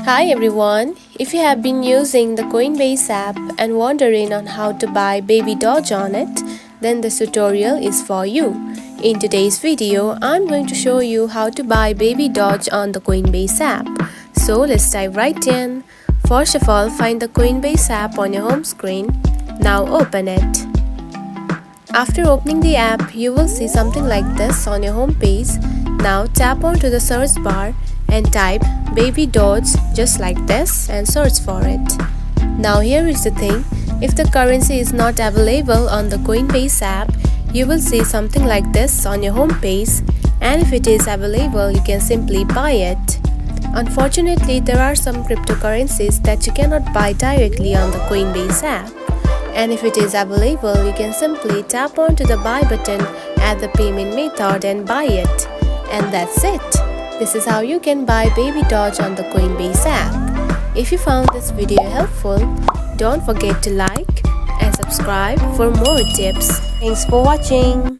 Hi everyone, if you have been using the Coinbase app and wondering on how to buy Babydoge on it, then this tutorial is for you. In today's video, I'm going to show you how to buy Babydoge on the Coinbase app. So let's dive right in. First of all, find the Coinbase app on your home screen. Now open it. After opening the app, you will see something like this on your home page. Now tap onto the search bar and type Babydoge just like this and search for it. Now here is the thing, if the currency is not available on the Coinbase app, you will see something like this on your home page, and if it is available, you can simply buy it. Unfortunately, there are some cryptocurrencies that you cannot buy directly on the Coinbase app. And if it is available, you can simply tap onto the buy button at the payment method and buy it. And that's it. This is how you can buy Babydoge on the Coinbase app. If you found this video helpful, don't forget to like and subscribe for more tips. Thanks for watching.